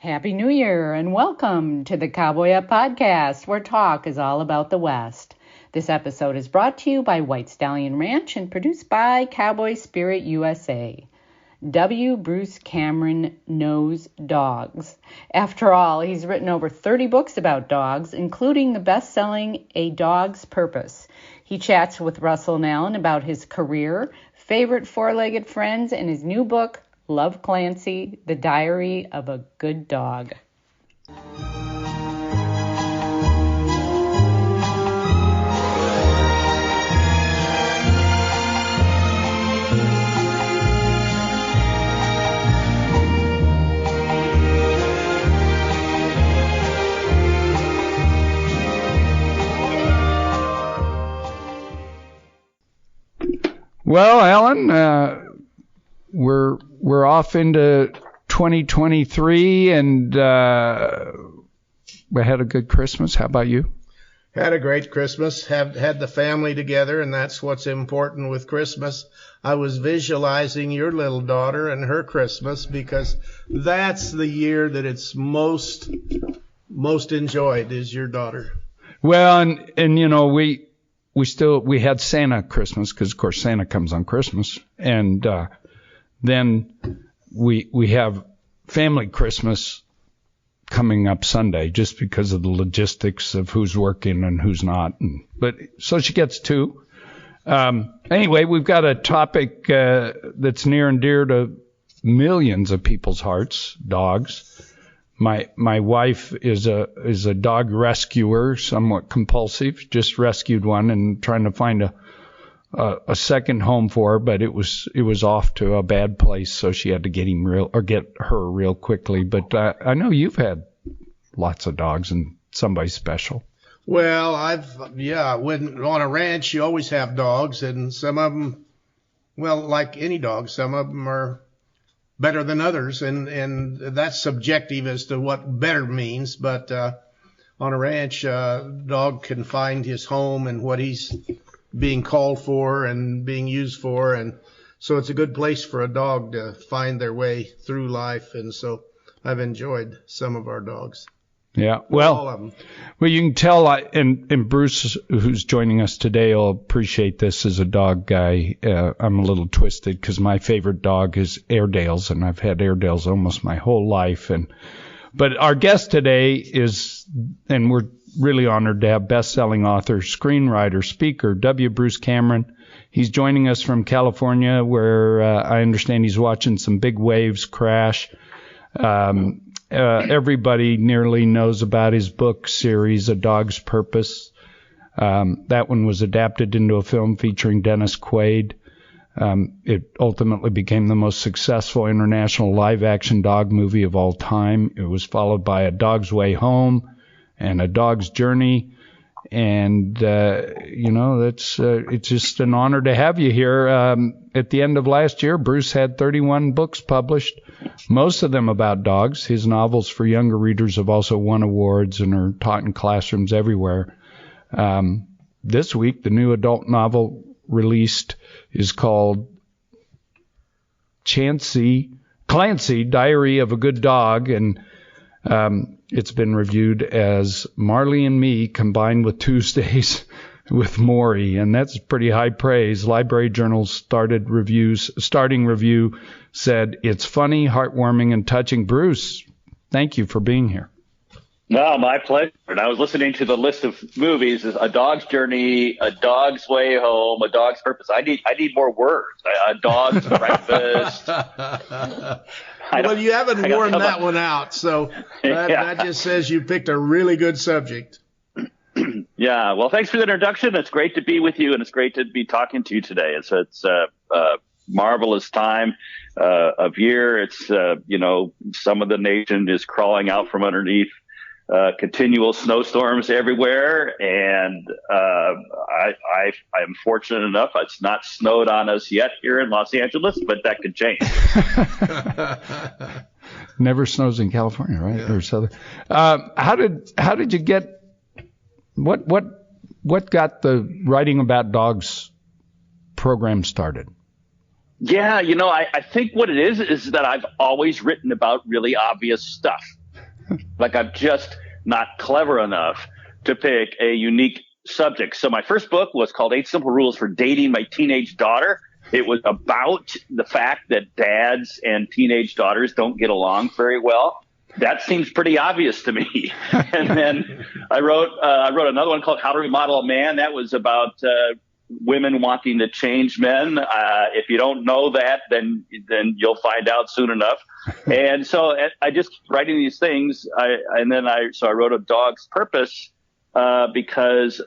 Happy New Year and welcome to the Cowboy Up Podcast, where talk is all about the West. This episode is brought to you by White Stallion Ranch and produced by Cowboy Spirit USA. W. Bruce Cameron knows dogs. After all, he's written over 30 books about dogs, including the best-selling A Dog's Purpose. He chats with Russell and Allen about his career, favorite four-legged friends, and his new book, Love Clancy, The Diary of a Good Dog. Well, Alan, we're off into 2023, and we had a good Christmas. How about you? Had a great Christmas. Had the family together, and that's what's important with Christmas. I was visualizing your little daughter and her Christmas because that's the year that it's most enjoyed is your daughter. Well, and you know we had Santa Christmas because of course Santa comes on Christmas, and then we have family Christmas coming up Sunday just because of the logistics of who's working and who's not. But so she gets two. Anyway, we've got a topic that's near and dear to millions of people's hearts: dogs. My wife is a dog rescuer, somewhat compulsive. Just rescued one and trying to find a second home for her, but it was off to a bad place, so she had to get her real quickly. But I know you've had lots of dogs and somebody special. Well, when on a ranch you always have dogs, and some of them, well, like any dog, some of them are better than others, and that's subjective as to what better means. But on a ranch, dog can find his home and what he's being called for and being used for, and so it's a good place for a dog to find their way through life. And so I've enjoyed some of our dogs. Yeah, All well, of them. you can tell, and Bruce, who's joining us today, will appreciate this as a dog guy. I'm a little twisted because my favorite dog is Airedales, and I've had Airedales almost my whole life. But our guest today is, and we're really honored to have best-selling author, screenwriter, speaker, W. Bruce Cameron. He's joining us from California, where I understand he's watching some big waves crash. Everybody nearly knows about his book series, A Dog's Purpose. That one was adapted into a film featuring Dennis Quaid. It ultimately became the most successful international live-action dog movie of all time. It was followed by A Dog's Way Home and A Dog's Journey. And, it's just an honor to have you here. At the end of last year, Bruce had 31 books published, most of them about dogs. His novels for younger readers have also won awards and are taught in classrooms everywhere. This week, the new adult novel released is called Clancy, Diary of a Good Dog, and it's been reviewed as Marley and Me combined with Tuesdays with Maury, and that's pretty high praise. Library Journal's starting review said it's funny, heartwarming, and touching. Bruce, thank you for being here. No, my pleasure. And I was listening to the list of movies: A Dog's Journey, A Dog's Way Home, A Dog's Purpose. I need more words. A Dog's Breakfast. Well, you haven't worn that one out, so that just says you picked a really good subject. Yeah, well, thanks for the introduction. It's great to be with you, and it's great to be talking to you today. It's a marvelous time of year. It's, some of the nation is crawling out from underneath continual snowstorms everywhere, and I'm fortunate enough it's not snowed on us yet here in Los Angeles, but that could change. Never snows in California, right? Yeah. Or southern. How did you get what got the writing about dogs program started? Yeah, I think what it is that I've always written about really obvious stuff. Like I'm just not clever enough to pick a unique subject. So my first book was called 8 Simple Rules for Dating My Teenage Daughter. It was about the fact that dads and teenage daughters don't get along very well. That seems pretty obvious to me. And then I wrote another one called How to Remodel a Man. That was about women wanting to change men. If you don't know that, then you'll find out soon enough. And so I just keep writing these things. I wrote A Dog's Purpose because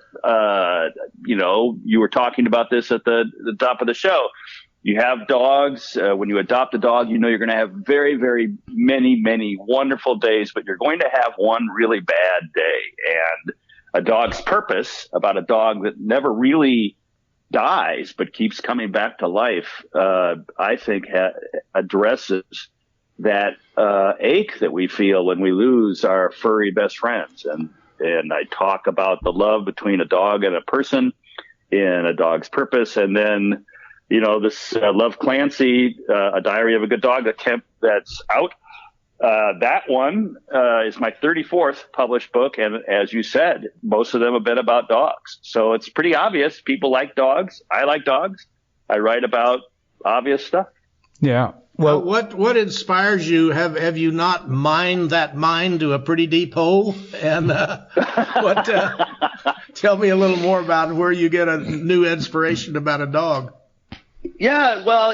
you were talking about this at the top of the show. You have dogs. When you adopt a dog, you're going to have very, very many, many wonderful days, but you're going to have one really bad day. And A Dog's Purpose, about a dog that never really dies but keeps coming back to life, I think addresses that ache that we feel when we lose our furry best friends. And I talk about the love between a dog and a person in A Dog's Purpose. And then this Love Clancy, A Diary of a Good Dog, that's out. That one is my 34th published book. And as you said, most of them have been about dogs. So it's pretty obvious. People like dogs. I like dogs. I write about obvious stuff. Yeah. Well, what inspires you? Have you not mined that mine to a pretty deep hole? And tell me a little more about where you get a new inspiration about a dog. Yeah, well,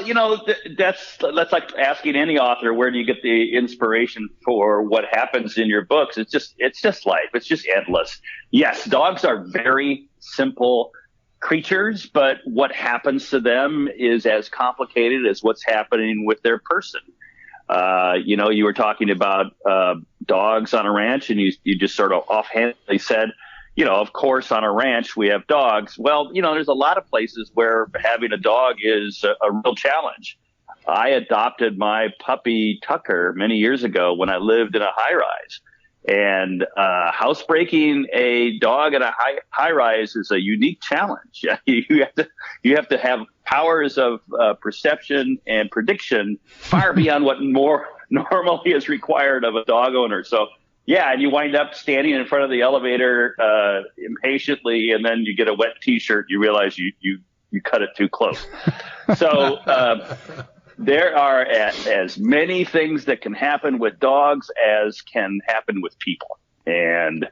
that's like asking any author, where do you get the inspiration for what happens in your books? It's just life. It's just endless. Yes, dogs are very simple creatures, but what happens to them is as complicated as what's happening with their person. You were talking about dogs on a ranch, and you just sort of offhandedly said, of course, on a ranch, we have dogs. Well, there's a lot of places where having a dog is a real challenge. I adopted my puppy Tucker many years ago when I lived in a high-rise. And housebreaking a dog in a high-rise is a unique challenge. You have to have powers of perception and prediction far beyond what more normally is required of a dog owner. So, yeah, and you wind up standing in front of the elevator impatiently, and then you get a wet T-shirt. You realize you cut it too close. So there are as many things that can happen with dogs as can happen with people. And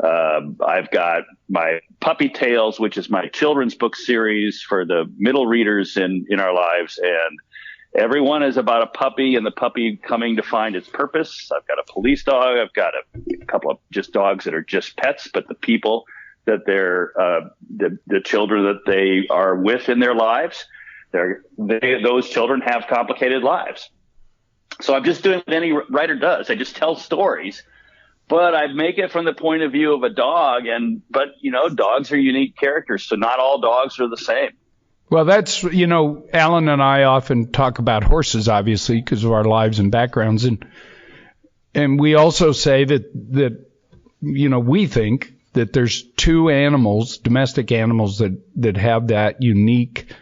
I've got my Puppy Tales, which is my children's book series for the middle readers in our lives. And everyone is about a puppy and the puppy coming to find its purpose. I've got a police dog. I've got a couple of just dogs that are just pets, but the people that they're the children that they are with in their lives, those children have complicated lives. So I'm just doing what any writer does. I just tell stories, but I make it from the point of view of a dog. But dogs are unique characters, so not all dogs are the same. Well, that's, Alan and I often talk about horses, obviously, because of our lives and backgrounds. And we also say that we think that there's two animals, domestic animals, that have that unique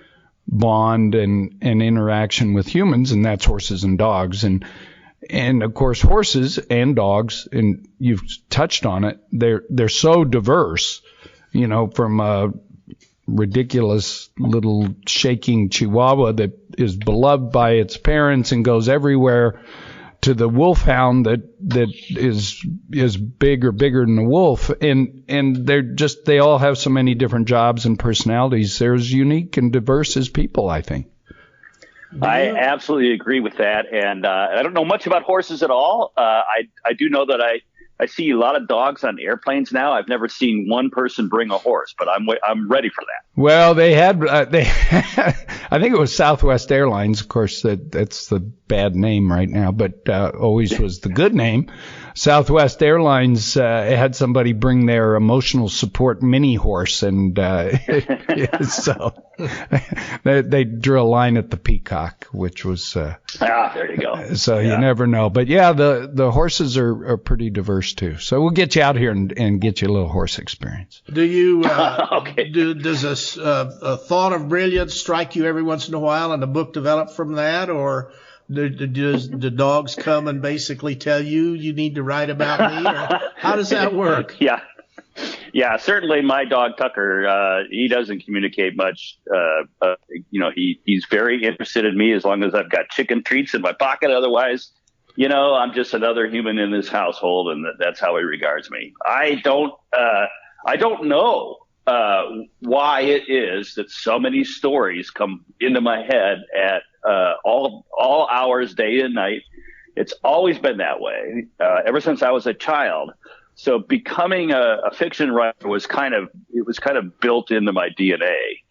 bond and interaction with humans, and that's horses and dogs. And of course, horses and dogs, and you've touched on it, they're so diverse, from a ridiculous little shaking chihuahua that is beloved by its parents and goes everywhere, to the wolfhound that is bigger than the wolf, and they all have so many different jobs and personalities. They're as unique and diverse as people, I think. I absolutely agree with that, and I don't know much about horses at all. I do know that I see a lot of dogs on airplanes now. I've never seen one person bring a horse, but I'm ready for that. Well, they had I think it was Southwest Airlines, of course. That's the bad name right now, but always was the good name. Southwest Airlines had somebody bring their emotional support mini horse, and so they drew a line at the Peacock, which was there you go. So yeah. You never know, but yeah, the horses are pretty diverse too. So we'll get you out here and get you a little horse experience. Do you okay. Does a thought of brilliance strike you every once in a while, and a book develop from that, or Does the dogs come and basically tell you need to write about me? Or how does that work? Yeah, certainly my dog Tucker, he doesn't communicate much. He's very interested in me as long as I've got chicken treats in my pocket. Otherwise, I'm just another human in this household, and that's how he regards me. I don't know why it is that so many stories come into my head at all hours, day and night. It's always been that way ever since I was a child. So becoming a fiction writer was kind of built into my DNA.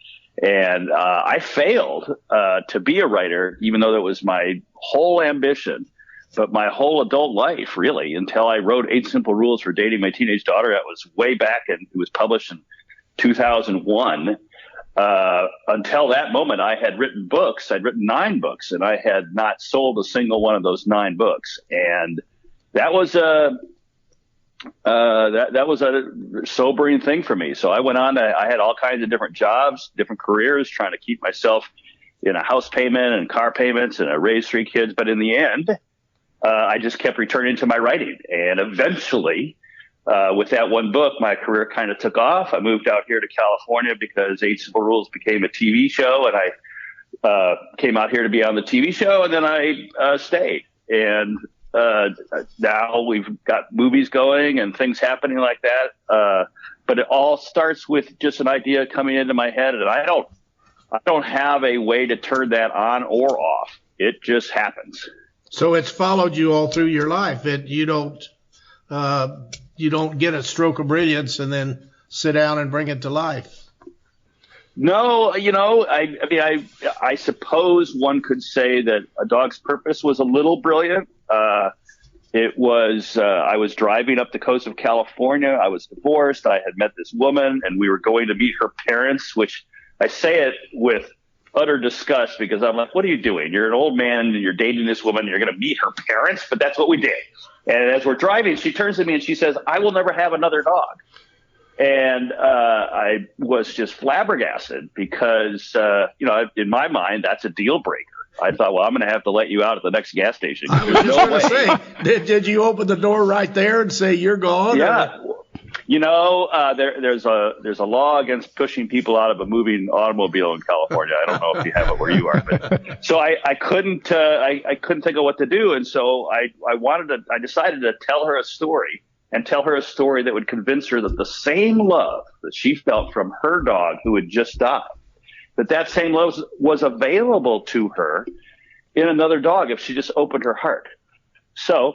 And I failed to be a writer, even though that was my whole ambition. But my whole adult life, really, until I wrote 8 Simple Rules for Dating My Teenage Daughter, that was way back, and it was published in 2001. Until that moment, I had written books. I'd written 9 books, and I had not sold a single one of those 9 books. And that was a sobering thing for me. So I went on. I had all kinds of different jobs, different careers, trying to keep myself in a house payment and car payments, and I raised 3 kids. But in the end, I just kept returning to my writing. And eventually, with that one book, my career kind of took off. I moved out here to California because 8 Simple Rules became a TV show, and I came out here to be on the TV show, and then I stayed. And now we've got movies going and things happening like that. But it all starts with just an idea coming into my head, and I don't have a way to turn that on or off. It just happens. So it's followed you all through your life. You don't get a stroke of brilliance and then sit down and bring it to life. No, I suppose one could say that A Dog's Purpose was a little brilliant. It was, I was driving up the coast of California. I was divorced. I had met this woman, and we were going to meet her parents, which I say it with utter disgust because I'm like, what are you doing? You're an old man and you're dating this woman. You're going to meet her parents, but that's what we did. And as we're driving, she turns to me and she says, I will never have another dog. And I was just flabbergasted because, in my mind, that's a deal breaker. I thought, well, I'm going to have to let you out at the next gas station. I was just going to say, did you open the door right there and say you're gone? Yeah. There's a law against pushing people out of a moving automobile in California. I don't know if you have it where you are, but so I couldn't think of what to do, and so I decided to tell her a story that would convince her that the same love that she felt from her dog who had just died, that same love was available to her in another dog if she just opened her heart. So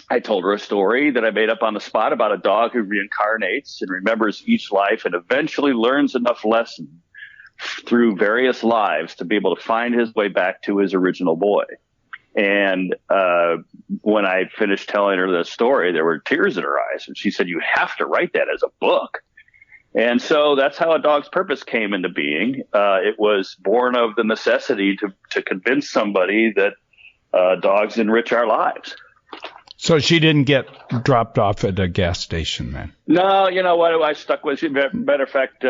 I told her a story that I made up on the spot about a dog who reincarnates and remembers each life and eventually learns enough lessons through various lives to be able to find his way back to his original boy. And when I finished telling her the story, there were tears in her eyes. And she said, you have to write that as a book. And so that's how A Dog's Purpose came into being. It was born of the necessity to convince somebody that dogs enrich our lives. So she didn't get dropped off at a gas station then? No, you know what? I stuck with you. Matter of fact,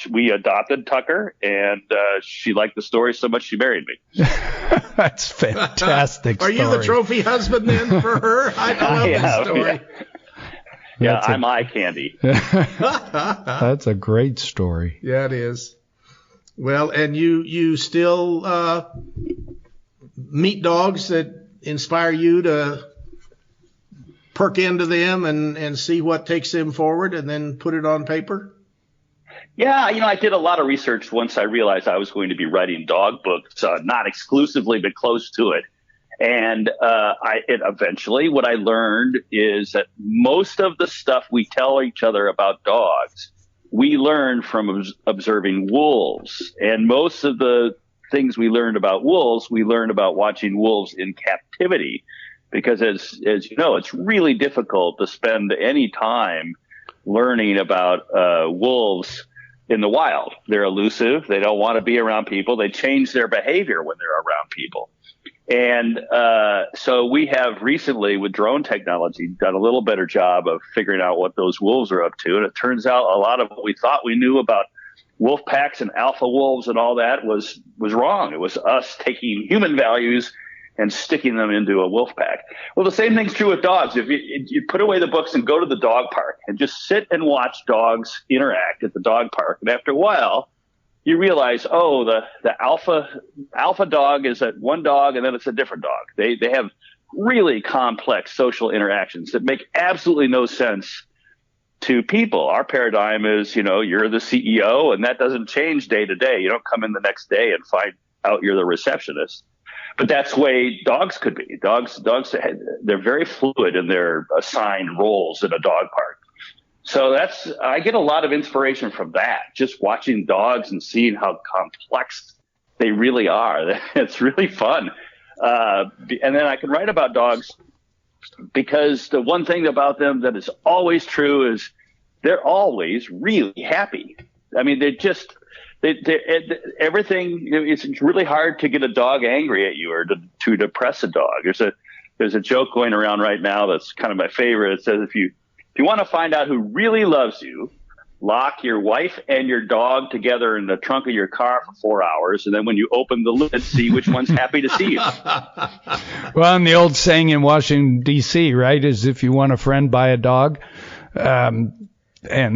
we adopted Tucker, and she liked the story so much she married me. That's fantastic. Are you the trophy husband then for her? I love this story. Yeah, I'm eye candy. That's a great story. Yeah, it is. Well, and you still meet dogs that inspire you to perk into them and see what takes them forward and then put it on paper? Yeah, I did a lot of research once I realized I was going to be writing dog books, not exclusively, but close to it. And eventually what I learned is that most of the stuff we tell each other about dogs, we learned from observing wolves. And most of the things we learned about wolves, we learned about watching wolves in captivity. Because as you know, it's really difficult to spend any time learning about wolves in the wild. They're elusive. They don't want to be around people. They change their behavior when they're around people. And so we have recently, with drone technology, done a little better job of figuring out what those wolves are up to. And it turns out a lot of what we thought we knew about wolf packs and alpha wolves and all that was wrong. It was us taking human values and sticking them into a wolf pack. Well, the same thing's true with dogs. If you put away the books and go to the dog park and just sit and watch dogs interact at the dog park, and after a while, you realize, oh, the alpha dog is at one dog, and then it's a different dog. They have really complex social interactions that make absolutely no sense to people. Our paradigm is, you're the CEO, and that doesn't change day to day. You don't come in the next day and find out you're the receptionist. But that's the way dogs could be. Dogs, they're very fluid in their assigned roles in a dog park. So I get a lot of inspiration from that, just watching dogs and seeing how complex they really are. It's really fun. And then I can write about dogs because the one thing about them that is always true is they're always really happy. I mean, everything, it's really hard to get a dog angry at you or to depress a dog. There's a joke going around right now that's kind of my favorite. It says, if you want to find out who really loves you, lock your wife and your dog together in the trunk of your car for 4 hours, and then when you open the lid, see which one's happy to see you. Well, and the old saying in Washington, D.C., right, is if you want a friend, buy a dog. And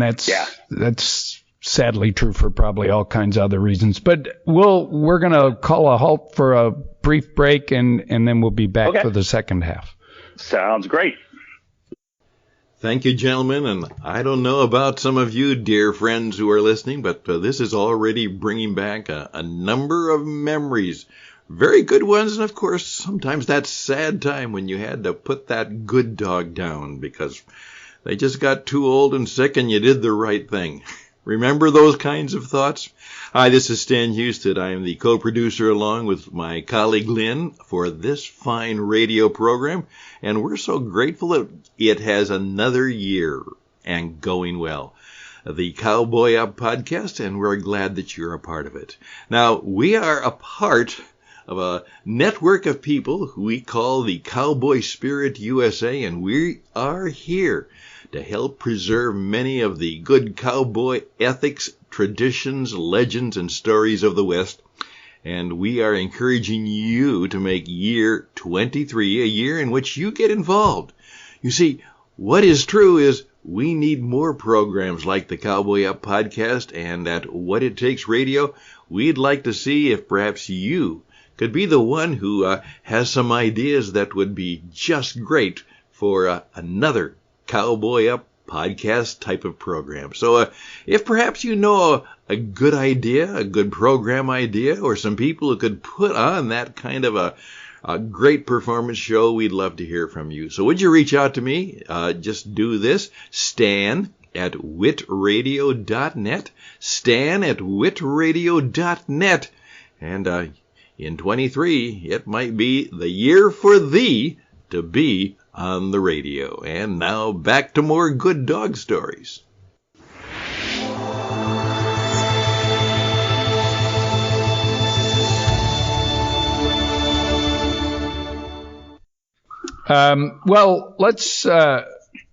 that's sadly true for probably all kinds of other reasons. But we're going to call a halt for a brief break, and then we'll be back for the second half. Sounds great. Thank you, gentlemen. And I don't know about some of you, dear friends who are listening, but this is already bringing back a number of memories. Very good ones. And, of course, sometimes that sad time when you had to put that good dog down because they just got too old and sick and you did the right thing. Remember those kinds of thoughts? Hi, this is Stan Houston. I am the co-producer along with my colleague Lynn for this fine radio program, and we're so grateful that it has another year and going well. The Cowboy Up podcast, and we're glad that you're a part of it. Now, we are a part of a network of people who we call the Cowboy Spirit USA, and we are here to help preserve many of the good cowboy ethics, traditions, legends, and stories of the West. And we are encouraging you to make year 23 a year in which you get involved. You see, what is true is we need more programs like the Cowboy Up podcast, and at What It Takes Radio, we'd like to see if perhaps you could be the one who has some ideas that would be just great for another Cowboy Up podcast type of program. So if perhaps you know a good idea, a good program idea, or some people who could put on that kind of a great performance show, we'd love to hear from you. So would you reach out to me? Just do this. Stan at witradio.net. Stan at witradio.net. And in 23, it might be the year for thee to be on the radio. And now back to more good dog stories. Well, let's,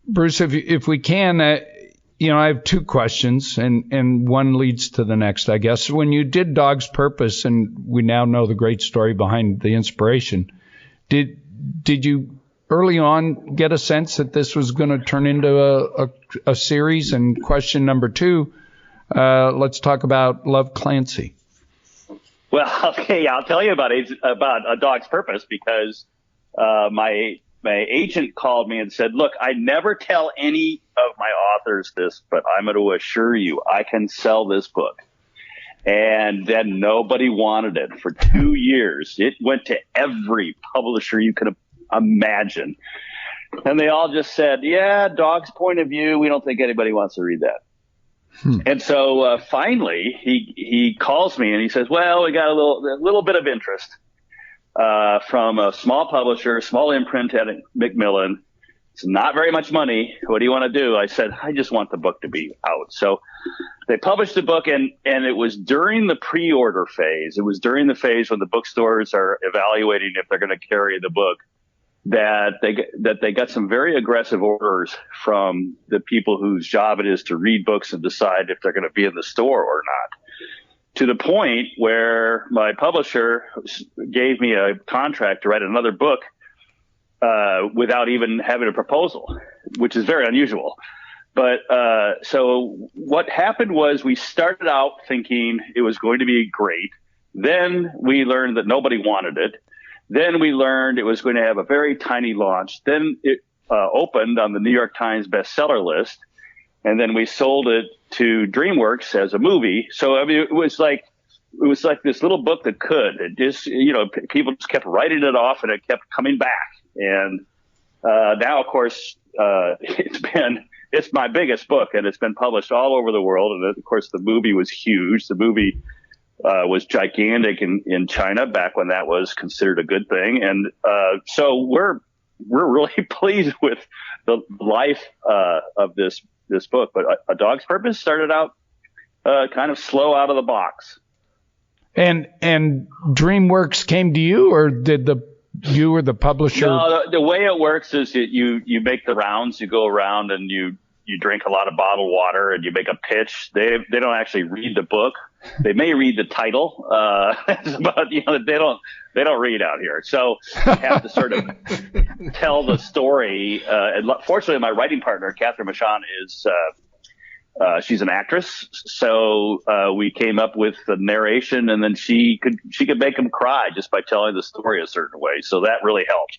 Bruce, if we can, I have two questions, and one leads to the next, I guess. When you did Dog's Purpose, and we now know the great story behind the inspiration, did you early on get a sense that this was going to turn into a series? And question number two, let's talk about Love Clancy. Well, okay, I'll tell you about A Dog's Purpose because my agent called me and said, look, I never tell any of my authors this, but I'm going to assure you I can sell this book. And then nobody wanted it for 2 years. It went to every publisher you could imagine. And they all just said, yeah, Dog's point of view, we don't think anybody wants to read that. And so finally he calls me and he says, well, we got a little bit of interest from a small publisher, small imprint at Macmillan. It's not very much money. What do you want to do? I said, I just want the book to be out. So they published the book, and it was during the pre-order phase. It was during the phase when the bookstores are evaluating if they're going to carry the book. that they got some very aggressive orders from the people whose job it is to read books and decide if they're going to be in the store or not. To the point where my publisher gave me a contract to write another book without even having a proposal, which is very unusual. But so what happened was we started out thinking it was going to be great. Then we learned that nobody wanted it. Then we learned it was going to have a very tiny launch. Then it opened on the New York Times bestseller list. And then we sold it to DreamWorks as a movie. So, I mean, it was like this little book that could. It just, people just kept writing it off and it kept coming back. And now, of course, it's my biggest book, and it's been published all over the world. And of course, the movie was huge. The movie was gigantic in China back when that was considered a good thing. And so we're really pleased with the life of this book. But A Dog's Purpose started out kind of slow out of the box. And DreamWorks came to you, or did you or the publisher? No, the way it works is that you make the rounds. You go around and you drink a lot of bottled water and you make a pitch. They don't actually read the book. They may read the title, but they don't read out here. So you have to sort of tell the story. And fortunately, my writing partner, Catherine Michon, is she's an actress. So we came up with the narration, and then she could make them cry just by telling the story a certain way. So that really helped.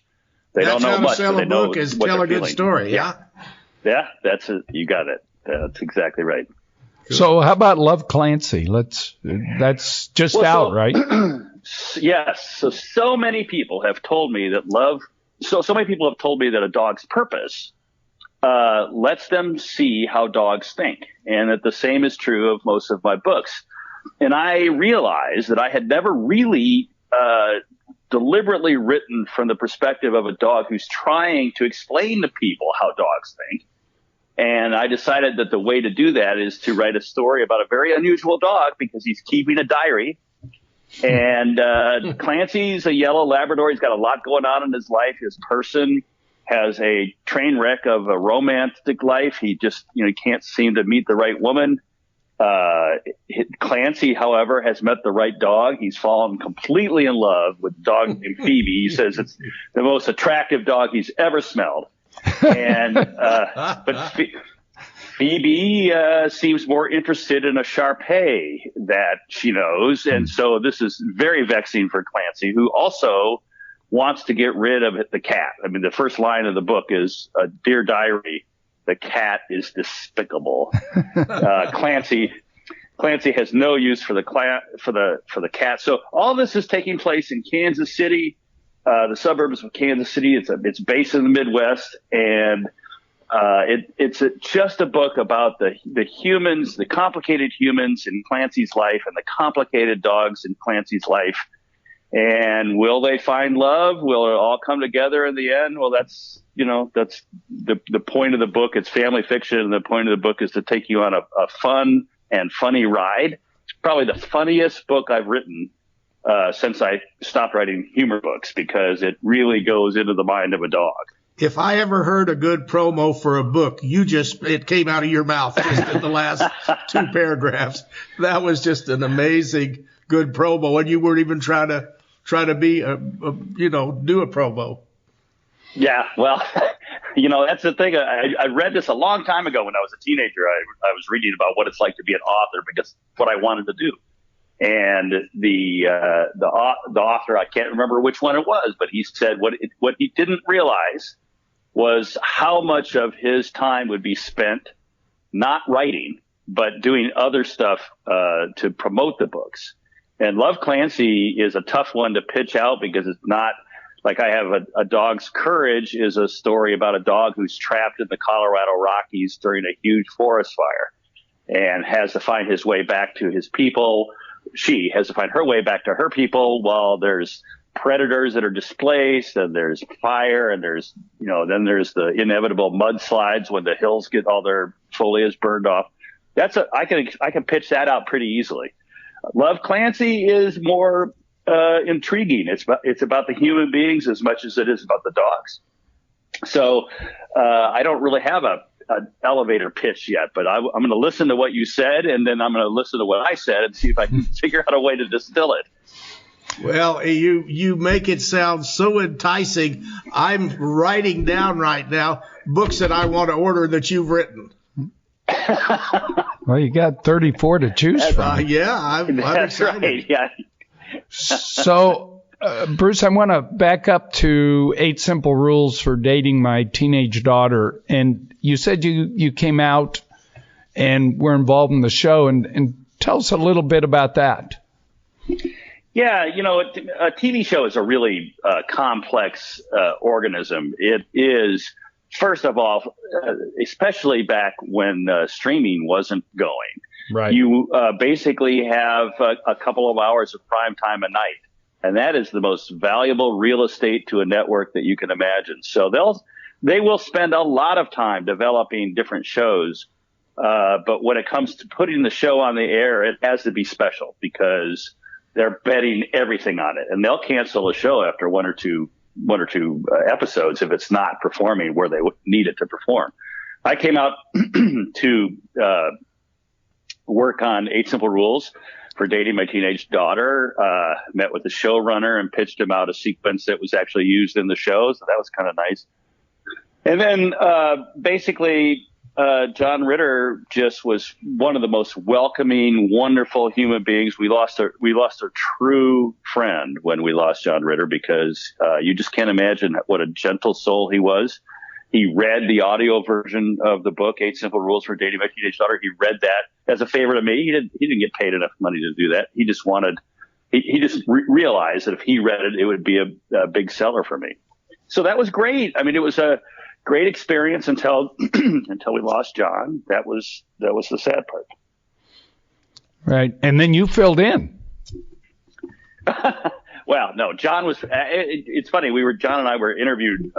They don't know much, but they know what they're feeling. Tell a good story. Yeah, that's it. You got it. That's exactly right. So how about Love Clancy? That's just out, right? Yes. So many people have told me that so many people have told me that A Dog's Purpose lets them see how dogs think, and that the same is true of most of my books. And I realized that I had never really deliberately written from the perspective of a dog who's trying to explain to people how dogs think. And I decided that the way to do that is to write a story about a very unusual dog because he's keeping a diary. And Clancy's a yellow Labrador. He's got a lot going on in his life. His person has a train wreck of a romantic life. He just, can't seem to meet the right woman. Clancy, however, has met the right dog. He's fallen completely in love with a dog named Phoebe. He says it's the most attractive dog he's ever smelled. And but Phoebe seems more interested in a Shar-Pei that she knows, and so this is very vexing for Clancy, who also wants to get rid of the cat. I mean, the first line of the book is, "Dear Diary, the cat is despicable." Clancy has no use for the cat. So all this is taking place in Kansas City. The suburbs of Kansas City. It's based in the Midwest, and it's just a book about the humans, the complicated humans in Clancy's life, and the complicated dogs in Clancy's life. And will they find love? Will it all come together in the end? Well, that's the point of the book. It's family fiction, and the point of the book is to take you on a fun and funny ride. It's probably the funniest book I've written since I stopped writing humor books, because it really goes into the mind of a dog. If I ever heard a good promo for a book, it came out of your mouth just in the last two paragraphs. That was just an amazing good promo, and you weren't even trying to be do a promo. Yeah, well, that's the thing. I read this a long time ago when I was a teenager. I was reading about what it's like to be an author, because it's what I wanted to do. And the author, I can't remember which one it was, but he said what he didn't realize was how much of his time would be spent not writing, but doing other stuff to promote the books. And Love Clancy is a tough one to pitch out, because it's not like I have a Dog's Courage is a story about a dog who's trapped in the Colorado Rockies during a huge forest fire and has to find his way back to his people. She has to find her way back to her people while there's predators that are displaced, and there's fire, and there's, then there's the inevitable mudslides when the hills get all their foliage burned off. I can pitch that out pretty easily. Love Clancy is more intriguing. It's about the human beings as much as it is about the dogs. So I don't really have an elevator pitch yet, but I'm going to listen to what you said, and then I'm going to listen to what I said and see if I can figure out a way to distill it. Well, you make it sound so enticing. I'm writing down right now books that I want to order that you've written. Well, you got 34 to choose from. Yeah, I'm excited. Right. Yeah. So, Bruce, I want to back up to 8 Simple Rules for Dating My Teenage Daughter. And you said you came out and were involved in the show. And tell us a little bit about that. Yeah, a TV show is a really complex organism. It is, first of all, especially back when streaming wasn't going. Right. You basically have a couple of hours of prime time a night, and that is the most valuable real estate to a network that you can imagine. So they will spend a lot of time developing different shows, but when it comes to putting the show on the air, it has to be special because they're betting everything on it, and they'll cancel a show after one or two episodes if it's not performing where they need it to perform. I came out to work on 8 Simple Rules for Dating My Teenage Daughter, met with the showrunner and pitched him out a sequence that was actually used in the show. So that was kind of nice. And then basically John Ritter just was one of the most welcoming, wonderful human beings. We lost a true friend when we lost John Ritter because you just can't imagine what a gentle soul he was. He read the audio version of the book, 8 Simple Rules for Dating My Teenage Daughter. He read that as a favor to me. He didn't get paid enough money to do that. He just realized that if he read it, it would be a big seller for me. So that was great. I mean, it was a great experience until we lost John. That was the sad part. Right. And then you filled in. Well, no, John was, it's funny. John and I were interviewed,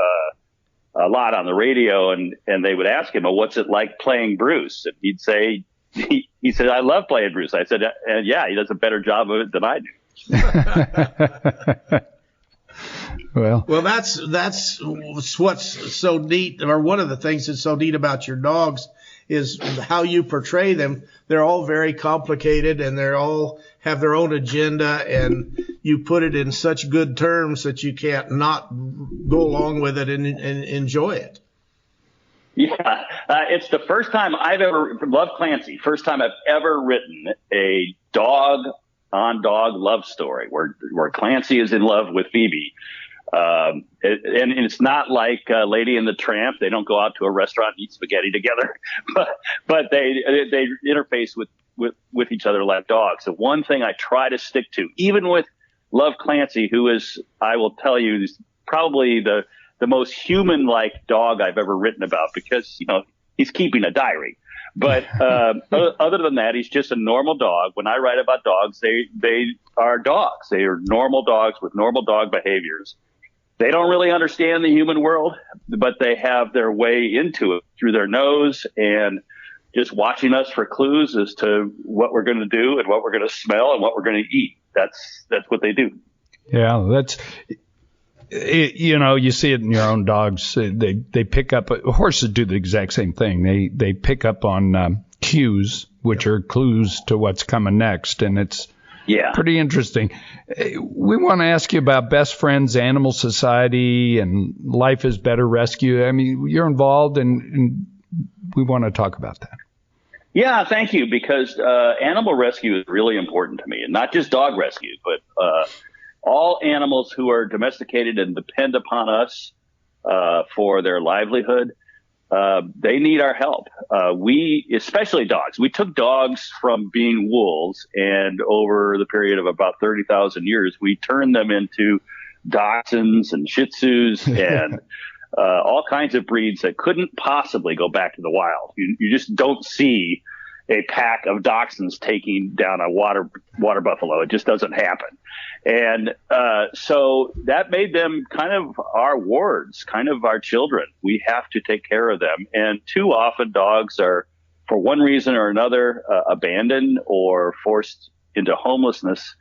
a lot on the radio, and they would ask him, well, what's it like playing Bruce? And he'd say, he said, I love playing Bruce. I said, yeah, he does a better job of it than I do. Well, that's what's so neat, or one of the things that's so neat about your dogs is how you portray them. They're all very complicated, and they all have their own agenda, and you put it in such good terms that you can't not go along with it and enjoy it. Yeah, it's the first time I've ever loved Clancy. First time I've ever written a dog-on-dog love story where Clancy is in love with Phoebe. And it's not like Lady and the Tramp. They don't go out to a restaurant and eat spaghetti together, but they interface with each other like dogs. The one thing I try to stick to, even with Love Clancy, who is, I will tell you, is probably the most human-like dog I've ever written about because, he's keeping a diary. But other than that, he's just a normal dog. When I write about dogs, they are dogs. They are normal dogs with normal dog behaviors. They don't really understand the human world, but they have their way into it through their nose and just watching us for clues as to what we're going to do and what we're going to smell and what we're going to eat. That's what they do. Yeah, that's you see it in your own dogs. They pick up. Horses do the exact same thing. They pick up on cues, which are clues to what's coming next, and it's pretty interesting. We want to ask you about Best Friends Animal Society and Life is Better Rescue. I mean, you're involved, and we want to talk about that. Yeah, thank you, because animal rescue is really important to me, and not just dog rescue, but all animals who are domesticated and depend upon us for their livelihood. They need our help. Especially dogs. We took dogs from being wolves, and over the period of about 30,000 years, we turned them into dachshunds and shih tzus and all kinds of breeds that couldn't possibly go back to the wild. You just don't see a pack of dachshunds taking down a water buffalo. It just doesn't happen. And so that made them kind of our wards, kind of our children. We have to take care of them. And too often dogs are, for one reason or another, abandoned or forced into homelessness.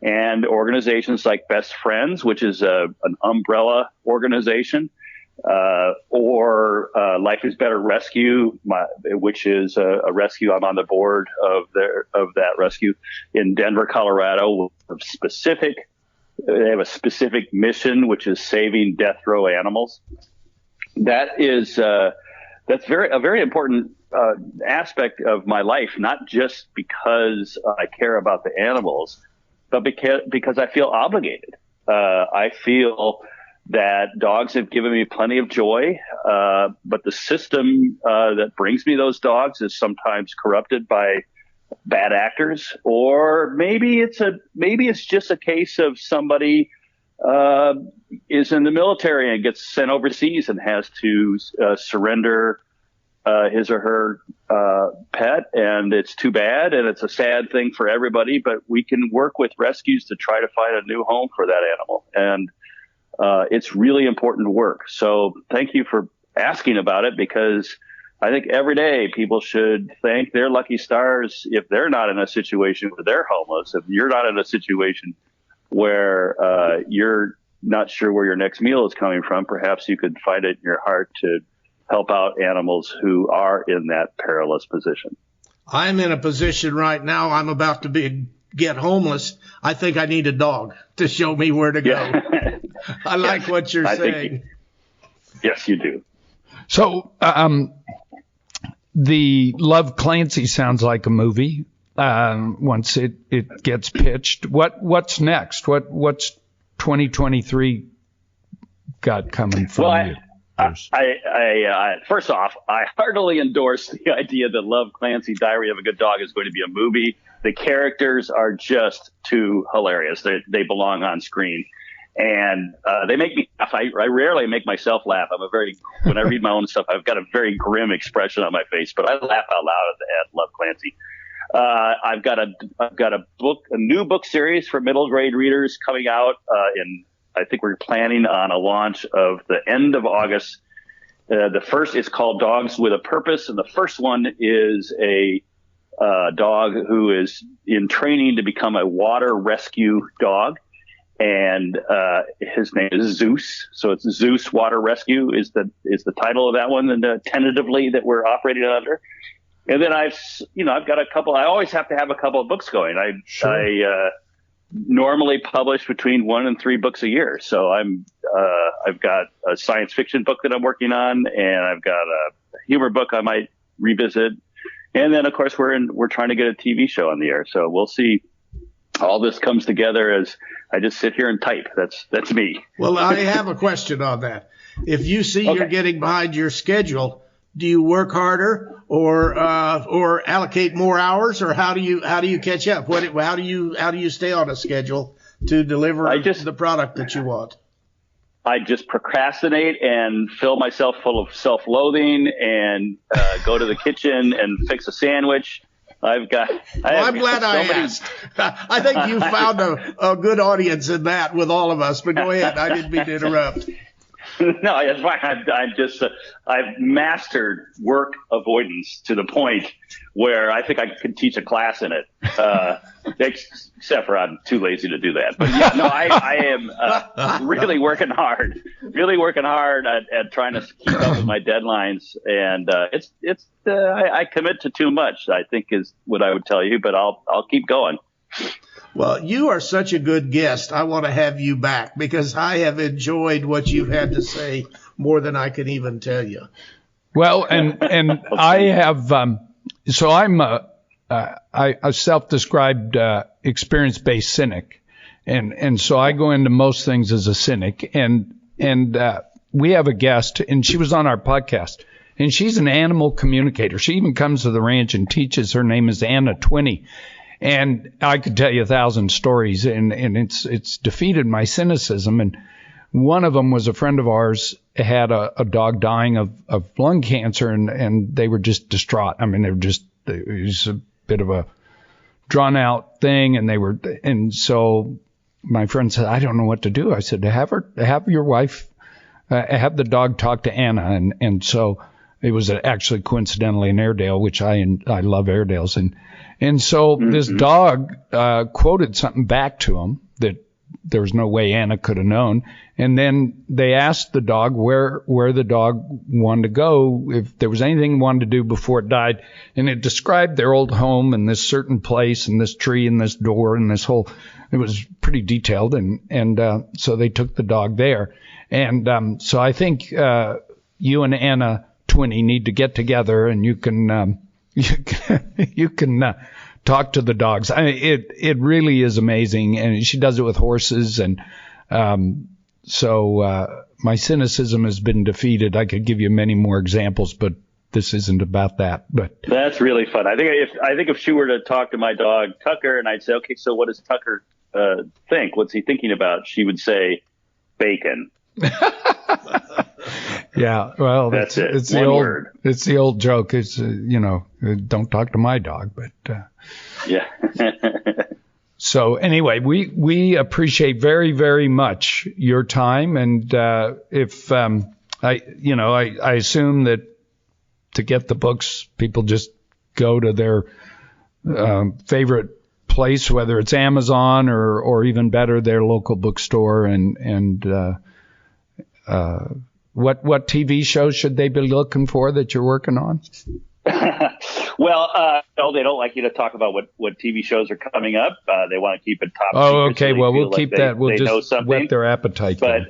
and organizations like Best Friends, which is an umbrella organization, or Life is Better Rescue, which is a rescue. I'm on the board of that rescue in Denver, Colorado. They have a specific mission, which is saving death row animals. That's a very important aspect of my life, not just because I care about the animals, but because I feel obligated. I feel that dogs have given me plenty of joy, but the system that brings me those dogs is sometimes corrupted by bad actors, or maybe it's just a case of somebody is in the military and gets sent overseas and has to surrender his or her pet, and it's too bad, and it's a sad thing for everybody, but we can work with rescues to try to find a new home for that animal, and it's really important work. So thank you for asking about it, because I think every day people should thank their lucky stars if they're not in a situation where they're homeless, if you're not in a situation where you're not sure where your next meal is coming from. Perhaps you could find it in your heart to help out animals who are in that perilous position. I'm in a position right now. I'm about to get homeless. I think I need a dog to show me where to go. Yeah. I like what you're saying. Yes, you do. So the Love Clancy sounds like a movie once it gets pitched. What's next? What's 2023 got coming from you? First off, I heartily endorse the idea that Love Clancy, Diary of a Good Dog is going to be a movie. The characters are just too hilarious. They belong on screen. And they make me laugh. I rarely make myself laugh. When I read my own stuff, I've got a very grim expression on my face, but I laugh out loud at Love Clancy. I've got a new book series for middle grade readers coming out I think we're planning on a launch of the end of August. The first is called Dogs with a Purpose, and the first one is a dog who is in training to become a water rescue dog. And his name is Zeus. So it's Zeus Water Rescue is the title of that one, and tentatively that we're operating under. And then I've got a couple. I always have to have a couple of books going. I normally publish between 1 and 3 books a year. So I've got a science fiction book that I'm working on, and I've got a humor book I might revisit. And then of course we're trying to get a TV show on the air. So we'll see. All this comes together as I just sit here and type. That's me. Well, I have a question on that. If you see you're getting behind your schedule, do you work harder or allocate more hours, or how do you catch up? How do you stay on a schedule to deliver the product that you want? I just procrastinate and fill myself full of self-loathing and go to the kitchen and fix a sandwich. I'm glad I asked. I think you found a good audience in that with all of us, but go ahead. I didn't mean to interrupt. No, it's fine. I've mastered work avoidance to the point where I think I could teach a class in it. Except for I'm too lazy to do that. But yeah, no, I am really working hard at trying to keep up with my deadlines. And I commit to too much, I think is what I would tell you, but I'll keep going. Well, you are such a good guest. I want to have you back because I have enjoyed what you've had to say more than I can even tell you. Well, and I have, so I'm a self-described experience-based cynic, and so I go into most things as a cynic. And we have a guest, and she was on our podcast, and she's an animal communicator. She even comes to the ranch and teaches. Her name is Anna Twinney. And I could tell you 1,000 stories, and it's defeated my cynicism. And one of them was a friend of ours had a dog dying of lung cancer, and they were just distraught. I mean, it was a bit of a drawn out thing, and so my friend said, I don't know what to do. I said, have your wife, have the dog talk to Anna. And so it was actually coincidentally an Airedale, which I love Airedales. And so this dog quoted something back to him that there was no way Anna could have known. And then they asked the dog where the dog wanted to go, if there was anything it wanted to do before it died. And it described their old home and this certain place and this tree and this door and this whole, it was pretty detailed. And so they took the dog there. And so I think you and Anna Twinney need to get together, and you can talk to the dogs. I mean, it really is amazing, and she does it with horses, and so my cynicism has been defeated. I could give you many more examples, but this isn't about that. But that's really fun. I think if she were to talk to my dog Tucker, and I'd say, okay, so what does Tucker think? What's he thinking about? She would say, bacon. Yeah, well, that's it. It's One the old word. It's the old joke. It's don't talk to my dog, but yeah. So anyway, we appreciate very, very much your time, and if I assume that to get the books, people just go to their favorite place, whether it's Amazon or even better, their local bookstore, and what TV shows should they be looking for that you're working on? Well, no, they don't like you to talk about what TV shows are coming up. They want to keep it top secret. Oh, okay. So well, we'll keep that. We'll just whet their appetite. But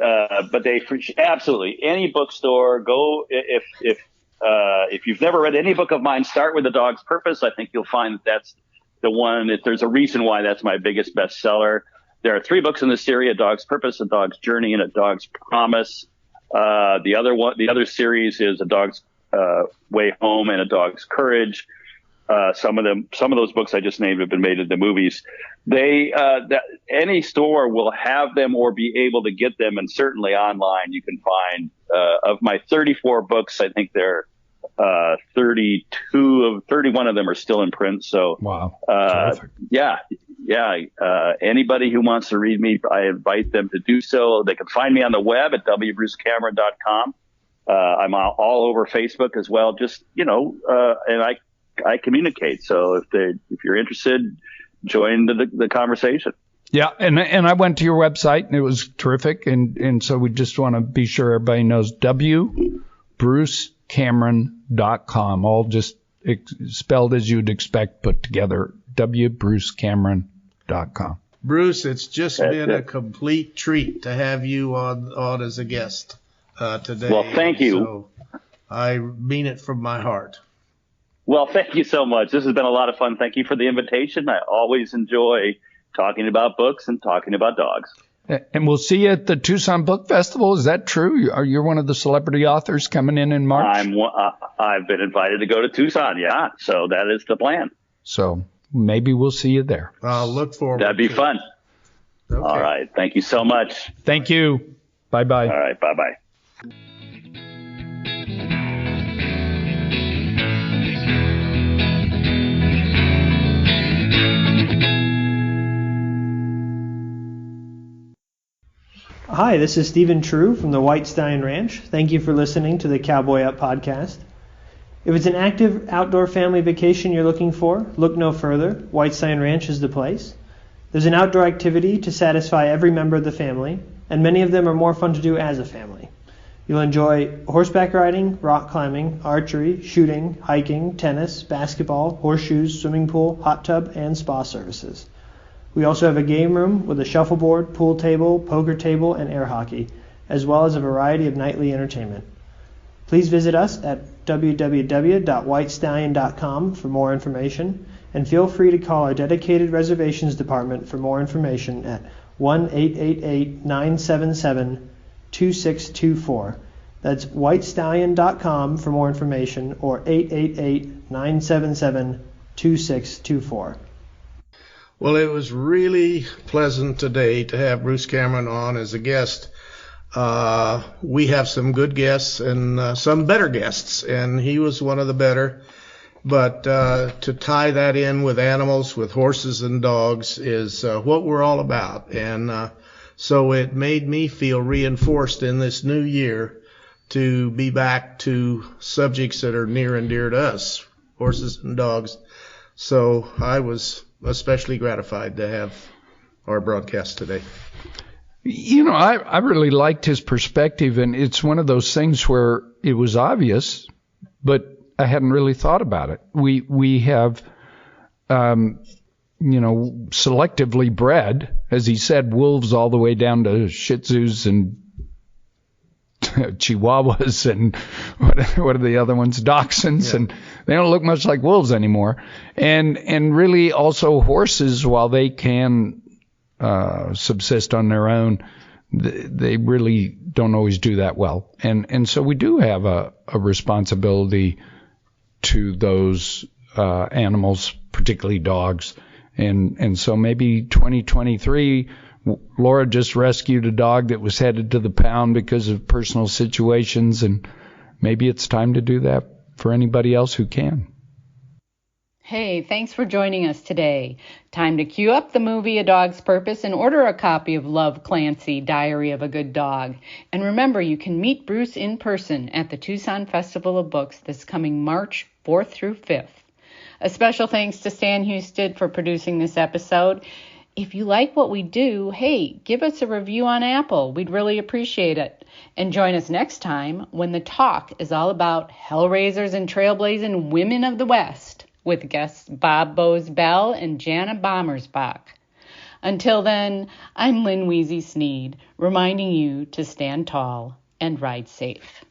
they absolutely any bookstore go if you've never read any book of mine, start with A Dog's Purpose. I think you'll find that that's the one. If there's a reason why that's my biggest bestseller. There are 3 books in the series: A Dog's Purpose, A Dog's Journey, and A Dog's Promise. The other series is A Dog's Way Home and A Dog's Courage. Some of those books I just named have been made into movies. Any store will have them or be able to get them, and certainly online you can find. Of my 34 books, I think there are 31 of them are still in print. So wow, yeah. Anybody who wants to read me, I invite them to do so. They can find me on the web at wbrucecameron.com. I'm all over Facebook as well. Just, and I communicate. So if you're interested, join the conversation. Yeah. And I went to your website and it was terrific. And so we just want to be sure everybody knows wbrucecameron.com, all just spelled as you'd expect, put together, wbrucecameron.com. Bruce, it's just been a complete treat to have you on as a guest today. Well, thank you. So I mean it from my heart. Well, thank you so much. This has been a lot of fun. Thank you for the invitation. I always enjoy talking about books and talking about dogs. And we'll see you at the Tucson Book Festival. Is that true? Are you one of the celebrity authors coming in March? I've been invited to go to Tucson, yeah. So that is the plan. So maybe we'll see you there. I'll look forward. That'd be fun. Okay. All right. Thank you so much. Thank you. Bye-bye. All right. Bye-bye. Hi, this is Stephen True from the White Stallion Ranch. Thank you for listening to the Cowboy Up podcast. If it's an active outdoor family vacation you're looking for, look no further. White Stallion Ranch is the place. There's an outdoor activity to satisfy every member of the family, and many of them are more fun to do as a family. You'll enjoy horseback riding, rock climbing, archery, shooting, hiking, tennis, basketball, horseshoes, swimming pool, hot tub, and spa services. We also have a game room with a shuffleboard, pool table, poker table, and air hockey, as well as a variety of nightly entertainment. Please visit us at www.whitestallion.com for more information, and feel free to call our dedicated reservations department for more information at 1-888-977-2624. That's whitestallion.com for more information, or 888-977-2624. Well, it was really pleasant today to have Bruce Cameron on as a guest. We have some good guests and some better guests, and he was one of the better. But to tie that in with animals, with horses and dogs, is what we're all about. And so it made me feel reinforced in this new year to be back to subjects that are near and dear to us, horses and dogs. So I was especially gratified to have our broadcast today. You know, I really liked his perspective, and it's one of those things where it was obvious, but I hadn't really thought about it. We have, selectively bred, as he said, wolves all the way down to Shih Tzus and Chihuahuas and what are the other ones? Dachshunds, and they don't look much like wolves anymore. And really also horses, while they can subsist on their own, they really don't always do that well. And so we do have a responsibility to those animals, particularly dogs. And so maybe 2023, Laura just rescued a dog that was headed to the pound because of personal situations, and maybe it's time to do that for anybody else who can. Hey, thanks for joining us today. Time to cue up the movie A Dog's Purpose and order a copy of Love, Clancy, Diary of a Good Dog. And remember, you can meet Bruce in person at the Tucson Festival of Books this coming March 4th through 5th. A special thanks to Stan Husted for producing this episode. If you like what we do, hey, give us a review on Apple. We'd really appreciate it. And join us next time when the talk is all about hellraisers and trailblazing women of the West, with guests Bob Bose Bell and Jana Bommersbach. Until then, I'm Lynn Weezy Sneed, reminding you to stand tall and ride safe.